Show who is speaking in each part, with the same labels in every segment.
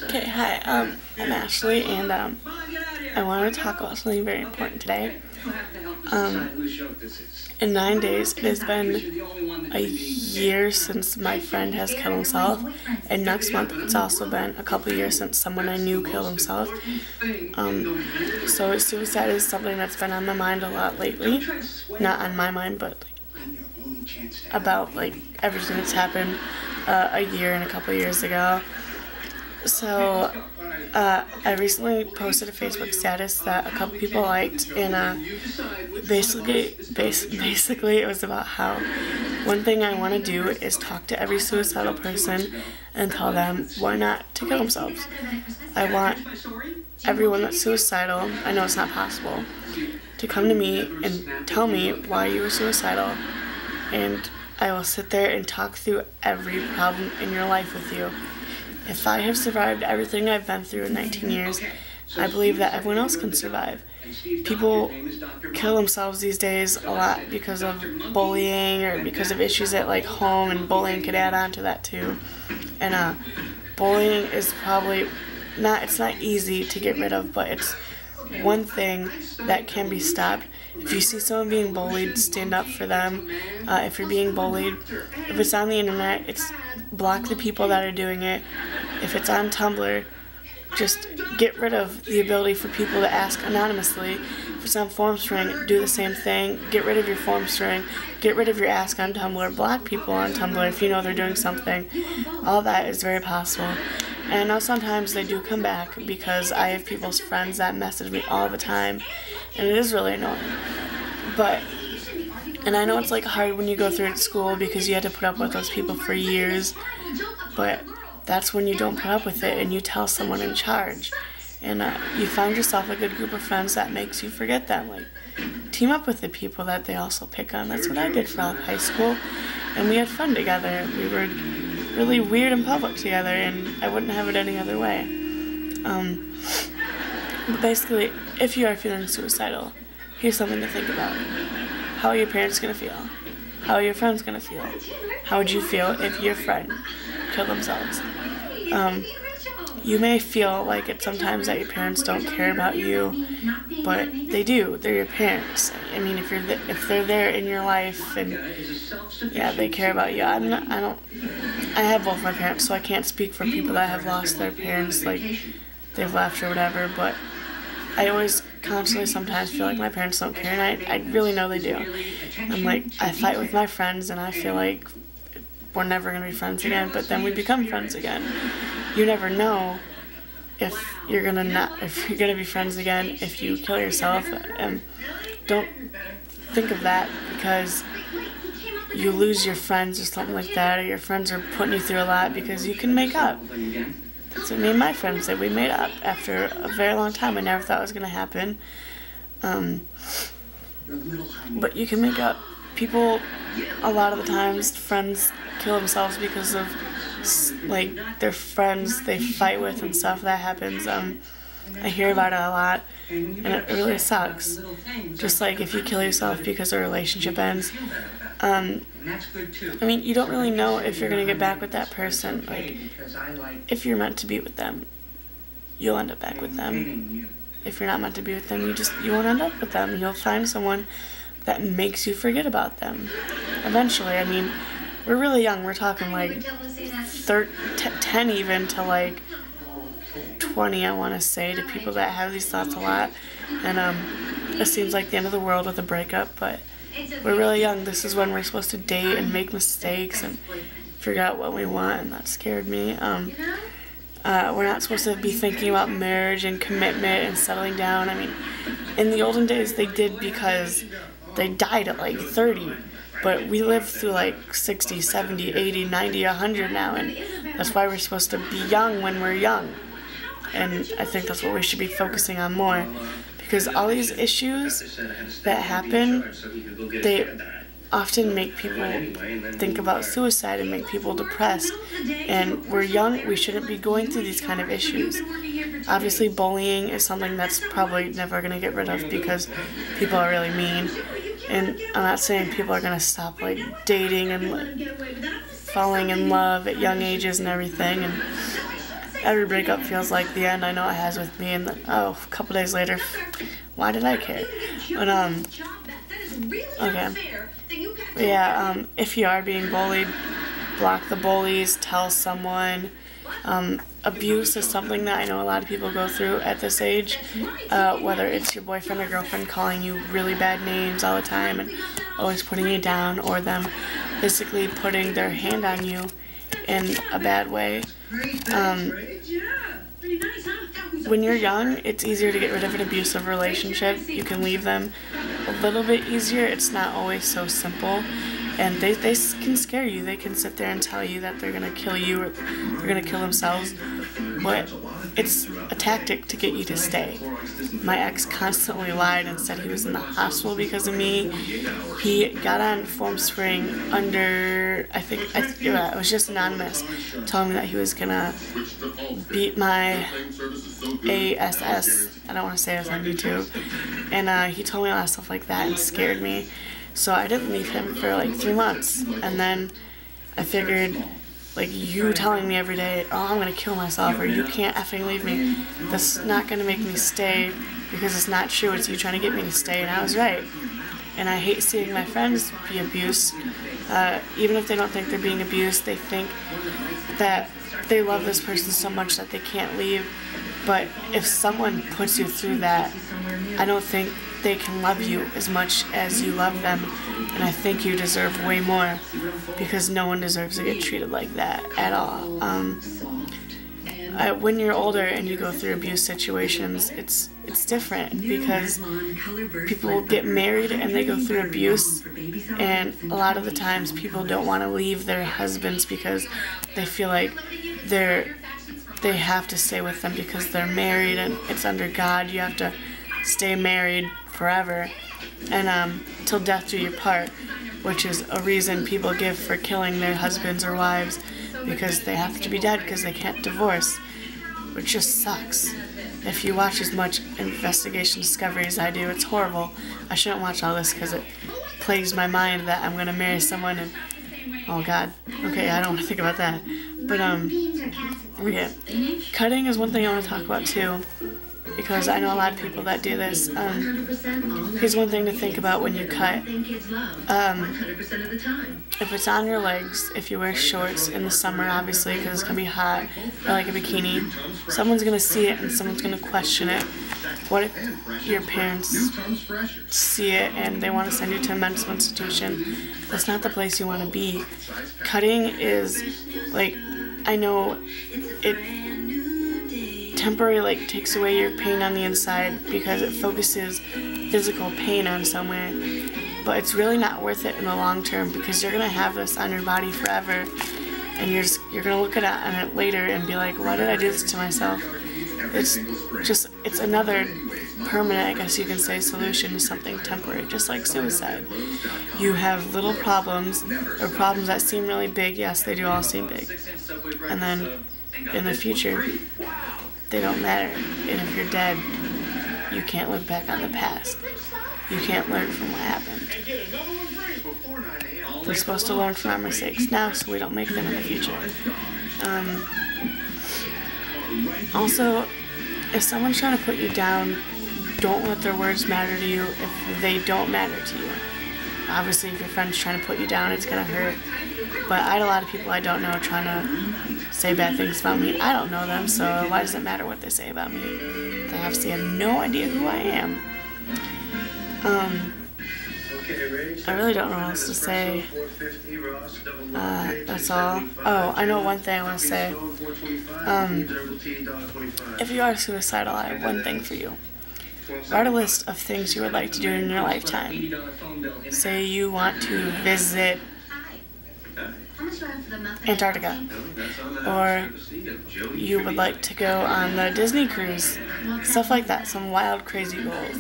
Speaker 1: Okay, hi, I'm Ashley, and I want to talk about something very important today. In 9 days, it has been a year since my friend has killed himself, and next month it's also been a couple years since someone I knew killed himself. So suicide is something that's been on my mind a lot lately. Not on my mind, but about everything that's happened a year and a couple years ago. So I recently posted a Facebook status that a couple people liked, and basically it was about how one thing I want to do is talk to every suicidal person and tell them why not to kill themselves. I want everyone that's suicidal, I know it's not possible, to come to me and tell me why you were suicidal, and I will sit there and talk through every problem in your life with you. If I have survived everything I've been through in 19 years, I believe that everyone else can survive. People kill themselves these days a lot because of bullying or because of issues at home, and bullying could add on to that too. And bullying is probably it's not easy to get rid of, but it's one thing that can be stopped. If you see someone being bullied, stand up for them. If you're being bullied, if it's on the internet, block the people that are doing it. If it's on Tumblr, just get rid of the ability for people to ask anonymously. If it's on Formstring, do the same thing. Get rid of your Formstring. Get rid of your ask on Tumblr. Block people on Tumblr if you know they're doing something. All that is very possible. And I know sometimes they do come back because I have people's friends that message me all the time, and it is really annoying. And I know it's hard when you go through it at school because you had to put up with those people for years, but that's when you don't put up with it and you tell someone in charge. And you find yourself a good group of friends that makes you forget them. Team up with the people that they also pick on. That's what I did for all of high school, and we had fun together. We were really weird in public together, and I wouldn't have it any other way. But basically, if you are feeling suicidal, here's something to think about. How are your parents going to feel? How are your friends going to feel? How would you feel if your friend killed themselves? You may feel like it sometimes that your parents don't care about you, but they do. They're your parents. I mean, if they're there in your life, and yeah, they care about you. I have both my parents, so I can't speak for people that have lost their parents, they've left or whatever, but I always constantly sometimes feel like my parents don't care, and I really know they do. I fight with my friends, and I feel like we're never going to be friends again, but then we become friends again. You never know if you're going to be friends again if you kill yourself, and don't think of that because you lose your friends or something like that, or your friends are putting you through a lot, because you can make up. That's what me and my friends did. We made up after a very long time. I never thought it was going to happen. But you can make up. People, a lot of the times, friends kill themselves because of their friends they fight with and stuff. That happens. I hear about it a lot, and it really sucks. Just if you kill yourself because a relationship ends, I mean, you don't really know if you're going to get back with that person. If you're meant to be with them, you'll end up back with them. If you're not meant to be with them, you won't end up with them. You'll find someone that makes you forget about them eventually. I mean, we're really young. We're talking 10 even to 20, I want to say, to people that have these thoughts a lot. And it seems like the end of the world with a breakup, but we're really young. This is when we're supposed to date and make mistakes and figure out what we want, and that scared me. We're not supposed to be thinking about marriage and commitment and settling down. I mean, in the olden days they did because they died at 30. But we live through 60, 70, 80, 90, 100 now, and that's why we're supposed to be young when we're young. And I think that's what we should be focusing on more, because all these issues that happen, they often make people think about suicide and make people depressed. And we're young, we shouldn't be going through these kind of issues. Obviously, bullying is something that's probably never going to get rid of because people are really mean. And I'm not saying people are going to stop dating and falling in love at young ages and everything. And every breakup feels like the end. I know it has with me, and then, oh, a couple days later, why did I care? But, okay. But yeah, if you are being bullied, block the bullies, tell someone. Abuse is something that I know a lot of people go through at this age, whether it's your boyfriend or girlfriend calling you really bad names all the time and always putting you down, or them physically putting their hand on you in a bad way. When you're young, it's easier to get rid of an abusive relationship. You can leave them a little bit easier. It's not always so simple. And they can scare you. They can sit there and tell you that they're going to kill you or they're going to kill themselves. But it's a tactic to get you to stay. My ex constantly lied and said he was in the hospital because of me. He got on Form Spring under, it was just anonymous, telling me that he was going to beat my ASS. I don't want to say it on YouTube. And he told me a lot of stuff like that and scared me. So I didn't leave him for like 3 months, and then I figured, like, you telling me every day, oh, I'm gonna kill myself, or you can't effing leave me, that's not gonna make me stay, because it's not true, it's you trying to get me to stay, and I was right. And I hate seeing my friends be abused. Even if they don't think they're being abused, they think that they love this person so much that they can't leave. But if someone puts you through that, I don't think they can love you as much as you love them, and I think you deserve way more, because no one deserves to get treated like that at all. When you're older and you go through abuse situations, it's different, because people get married and they go through abuse, and a lot of the times people don't want to leave their husbands because they feel like they have to stay with them because they're married and it's under God. You have to stay married forever, and till death do you part, which is a reason people give for killing their husbands or wives, because they have to be dead because they can't divorce, which just sucks. If you watch as much Investigation Discovery as I do, it's horrible. I shouldn't watch all this because it plagues my mind that I'm gonna marry someone and, oh God, okay, I don't want to think about that. But okay, cutting is one thing I want to talk about too, because I know a lot of people that do this. Here's one thing to think about when you cut. If it's on your legs, if you wear shorts in the summer, obviously, because it's going to be hot, or like a bikini, someone's going to see it and someone's going to question it. What if your parents see it and they want to send you to a mental institution? That's not the place you want to be. Cutting is, like, I know it temporarily, like, takes away your pain on the inside because it focuses physical pain on somewhere, but it's really not worth it in the long term, because you're gonna have this on your body forever, and you're gonna look at it later and be like, why did I do this to myself? It's another permanent, I guess you can say, solution to something temporary, just like suicide. You have little problems, or problems that seem really big. Yes, they do all seem big, and then in the future they don't matter, and if you're dead, you can't look back on the past. You can't learn from what happened. We're supposed to learn from our mistakes now so we don't make them in the future. Also, if someone's trying to put you down, don't let their words matter to you if they don't matter to you. Obviously, if your friend's trying to put you down, it's gonna hurt. But I had a lot of people I don't know trying to say bad things about me. I don't know them, so why does it matter what they say about me? They obviously have no idea who I am. I really don't know what else to say. That's all. Oh, I know one thing I want to say. If you are suicidal, I have one thing for you. Write a list of things you would like to do in your lifetime. Say you want to visit Antarctica, or you would like to go on the Disney cruise, stuff like that, some wild, crazy goals.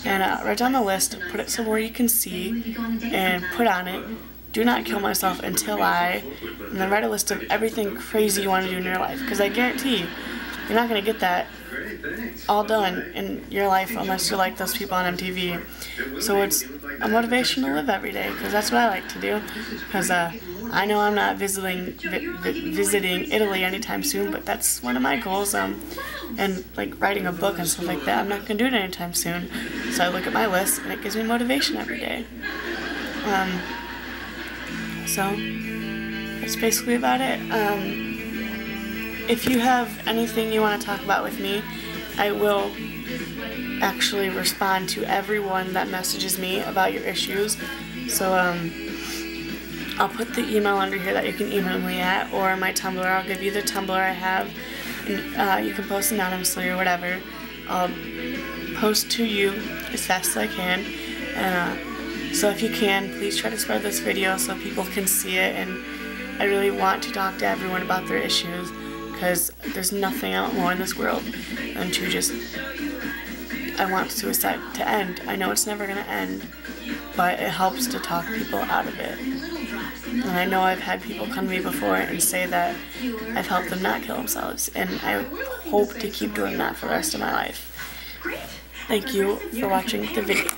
Speaker 1: And write down the list, put it somewhere you can see, and put on it, do not kill myself until I, and then write a list of everything crazy you want to do in your life, because I guarantee you're not going to get that all done in your life unless you're like those people on MTV. So it's a motivation to live every day, because that's what I like to do, because I know I'm not visiting Italy anytime soon, but that's one of my goals. And like writing a book and stuff like that, I'm not gonna do it anytime soon. So I look at my list and it gives me motivation every day. So that's basically about it. If you have anything you want to talk about with me, I will actually respond to everyone that messages me about your issues. So I'll put the email under here that you can email me at, or my Tumblr. I'll give you the Tumblr I have, and you can post anonymously or whatever. I'll post to you as fast as I can, and so if you can, please try to spread this video so people can see it. And I really want to talk to everyone about their issues, because there's nothing I want more in this world than to just, I want suicide to end. I know it's never going to end, but it helps to talk people out of it. And I know I've had people come to me before and say that I've helped them not kill themselves, and I hope to keep doing that for the rest of my life. Thank you for watching the video.